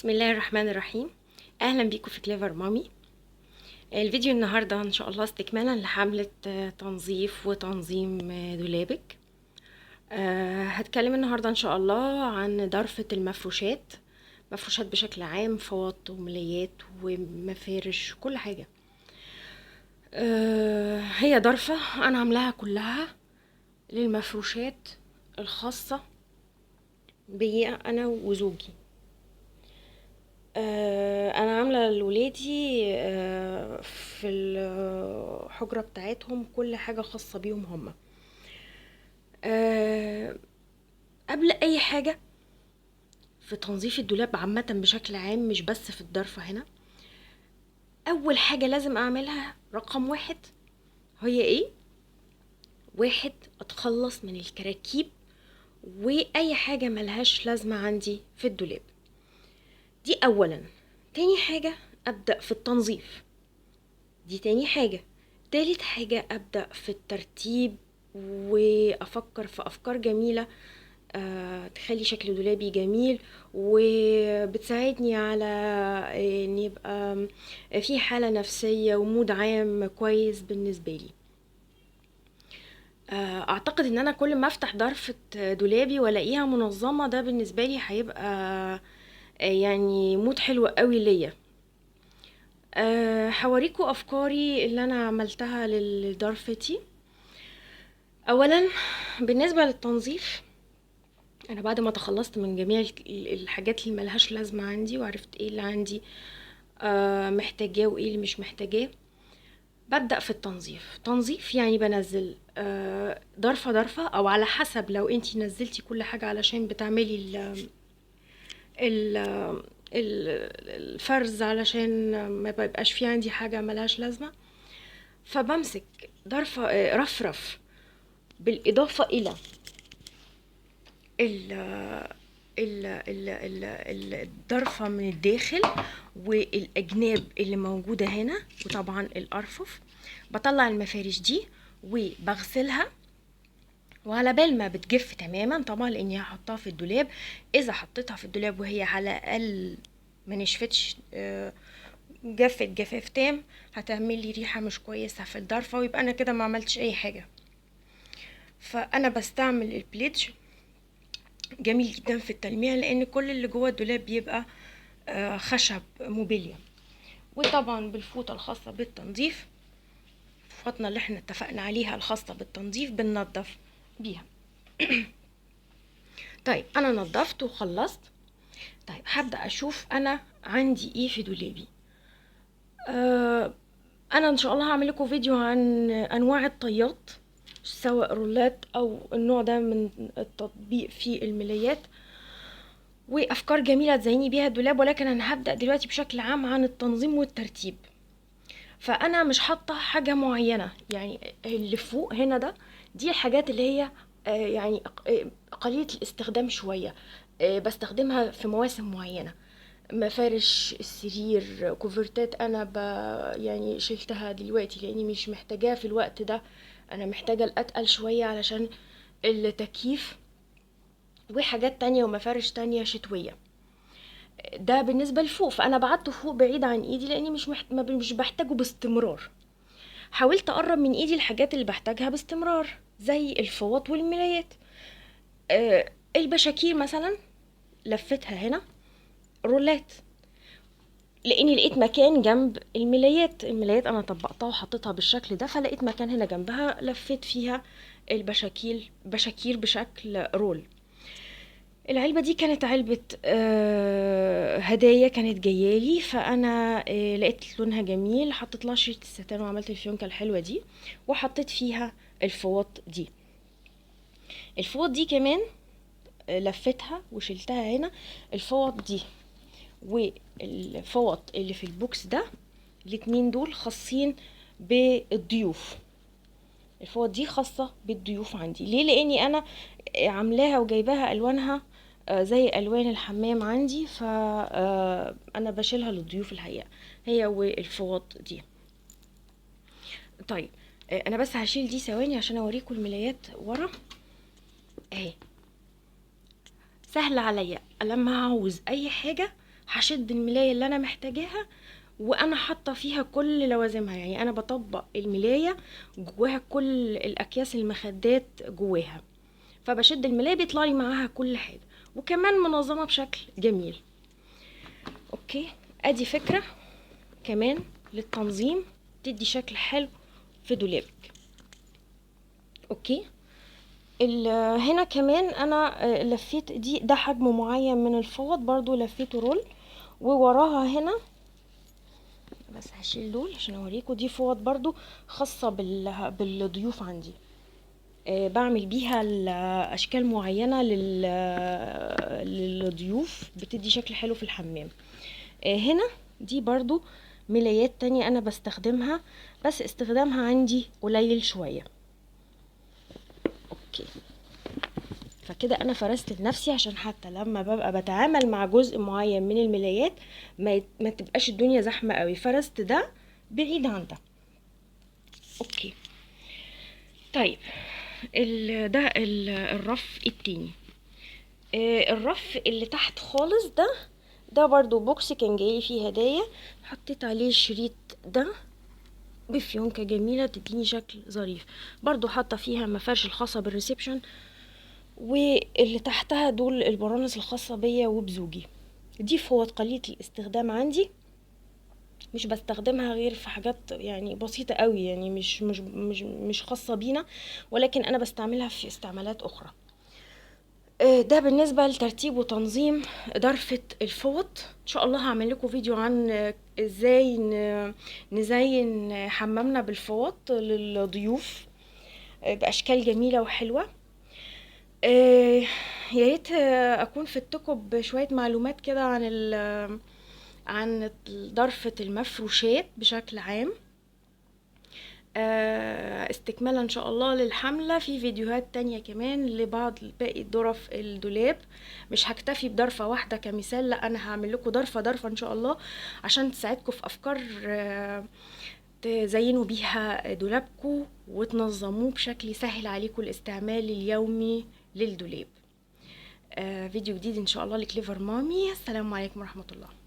بسم الله الرحمن الرحيم. اهلا بيكم في كليفر مامي. الفيديو النهارده ان شاء الله استكمالا لحملة تنظيف وتنظيم دولابك. هتكلم النهارده ان شاء الله عن ضرفة المفروشات، مفروشات بشكل عام، فوط وملايات ومفارش كل حاجة. هي ضرفة انا عاملاها كلها للمفروشات الخاصة بي انا وزوجي. انا عامله لولادي في الحجره بتاعتهم كل حاجه خاصه بيهم هم. أه قبل اي حاجه في تنظيف الدولاب عامه بشكل عام، مش بس في الضرفه هنا، اول حاجه لازم اعملها رقم واحد هي ايه؟ واحد، اتخلص من الكراكيب واي حاجه ملهاش لازمه عندي في الدولاب دي اولا. تاني حاجه ابدا في التنظيف، دي تاني حاجة. تالت حاجة أبدأ في الترتيب وأفكر في أفكار جميلة تخلي شكل دولابي جميل، وبتساعدني على إن يبقى في حالة نفسية ومود عام كويس بالنسبة لي. أعتقد إن أنا كل ما أفتح ضرفة دولابي وألاقيها منظمة، ده بالنسبة لي هيبقى يعني مود حلو قوي ليا. هوريكوا افكاري اللي انا عملتها لضرفتي. اولا بالنسبه للتنظيف، انا بعد ما تخلصت من جميع الحاجات اللي ملهاش لازمه عندي وعرفت ايه اللي عندي محتاجاه وايه اللي مش محتاجاه، ببدا في التنظيف. تنظيف يعني بنزل ضرفه ضرفه، او على حسب لو انتي نزلتي كل حاجه علشان بتعملي ال الفرز علشان ما بيبقاش في عندي حاجة ملهاش لازمة، فبمسك ضرفة رفرف بالإضافة إلى ال الضرفة من الداخل والأجناب اللي موجودة هنا، وطبعا الأرفف. بطلع المفارش دي وبغسلها، وعلى بال ما بتجف تماما طبعا لاني هحطها في الدولاب. اذا حطيتها في الدولاب وهي على الاقل ما نشفتش جفت جفاف تام، هتعمل لي ريحه مش كويسه في الضرفه، ويبقى انا كده ما عملتش اي حاجه. فانا بستعمل البليتش، جميل جدا في التلميع لان كل اللي جوه الدولاب بيبقى خشب موبيليا. وطبعا بالفوطه الخاصه بالتنظيف، فوطنا اللي احنا اتفقنا عليها الخاصه بالتنظيف بننضف بيها. طيب انا نظفت وخلصت. طيب هبدأ اشوف انا عندي ايه في دولابي. انا ان شاء الله هعمل لكم فيديو عن انواع الطيات، سواء رولات او النوع ده من التطبيق في الملايات، وافكار جميله تزيني بيها الدولاب. ولكن انا هبدأ دلوقتي بشكل عام عن التنظيم والترتيب. فانا مش حاطه حاجه معينه، يعني اللي فوق هنا ده دي الحاجات اللي هي يعني قليله الاستخدام شويه، بستخدمها في مواسم معينه. مفارش السرير، كوفرتات، انا يعني شلتها دلوقتي لاني مش محتاجاها في الوقت ده، انا محتاجه الاتقل شويه علشان التكييف، وحاجات تانية ومفارش تانية شتويه. ده بالنسبه لفوق، فانا بعدته فوق بعيد عن ايدي لاني مش بحتاجه باستمرار. حاولت اقرب من ايدي الحاجات اللي بحتاجها باستمرار زي الفوط والملايات. البشاكير مثلا لفتها هنا رولات، لاني لقيت مكان جنب الملايات انا طبقتها وحطيتها بالشكل ده، فلقيت مكان هنا جنبها لفيت فيها بشاكير بشكل رول. العلبة دي كانت علبة هدايا كانت جايالي، فانا لقيت لونها جميل، حطيت لها شريط الستان وعملت الفيونكة الحلوة دي وحطيت فيها الفوط دي. الفوط دي كمان لفتها وشلتها هنا. الفوط دي والفوط اللي في البوكس ده، الاتنين دول خاصين بالضيوف. الفوط دي خاصة بالضيوف عندي. ليه؟ لاني انا عاملاها وجايباها الوانها زي الوان الحمام عندي، انا بشيلها للضيوف الحقيقة، هي والفوط دي. طيب انا بس هشيل دي ثواني عشان اوريكم الملايات ورا اهي. سهل عليا لما عاوز اي حاجة هشد الملاية اللي انا محتاجاها وانا حاطه فيها كل لوازمها، يعني انا بطبق الملاية جواها كل الاكياس المخدات جواها، فبشد الملاية بيطلع لي معاها كل حاجة، وكمان منظمة بشكل جميل. اوكي، ادي فكرة كمان للتنظيم تدي شكل حلو في دولابك. اوكي، هنا كمان انا لفيت ده حجم معين من الفوط برضو لفيته رول، ووراها هنا بس هشيل دول عشان اوريكم، دي فوط برضو خاصة بالضيوف عندي. بعمل بيها اشكال معينة للضيوف بتدي شكل حلو في الحمام. هنا دي برضو ملايات تانية انا بستخدمها، بس استخدامها عندي قليل شوية. اوكي، فكده انا فرست لنفسي عشان حتى لما ببقى بتعامل مع جزء معين من الملايات ما تبقاش الدنيا زحمة قوي، فرست ده بعيد عن ده. اوكي، طيب الرف التاني. الرف اللي تحت خالص ده برضو بوكس كان جاي فيه هدايا، حطيت عليه الشريط ده بفيونكة جميلة تديني شكل ظريف، برضو حاطة فيها مفارش الخاصة بالريسبشن، واللي تحتها دول البرانس الخاصة بيا وبزوجي. دي فوط قليلة الاستخدام عندي، مش بستخدمها غير في حاجات يعني بسيطة قوي، يعني مش خاصة بينا، ولكن انا بستعملها في استعمالات اخرى. ده بالنسبة لترتيب وتنظيم ضرفة الفوط. ان شاء الله هعمل لكم فيديو عن ازاي نزين حمامنا بالفوط للضيوف باشكال جميلة وحلوة. يا ريت اكون فدتكم بشوية معلومات كده عن ضرفة المفروشات بشكل عام. استكمالا ان شاء الله للحملة في فيديوهات تانية كمان لبعض باقي ضرف الدولاب، مش هكتفي بضرفة واحدة كمثال، لا انا هعمل لكم ضرفة ان شاء الله عشان تساعدكم في افكار تزينوا بيها دولابكم وتنظموه بشكل يسهل عليكم الاستعمال اليومي للدولاب. فيديو جديد ان شاء الله لكليفر مامي. السلام عليكم ورحمة الله.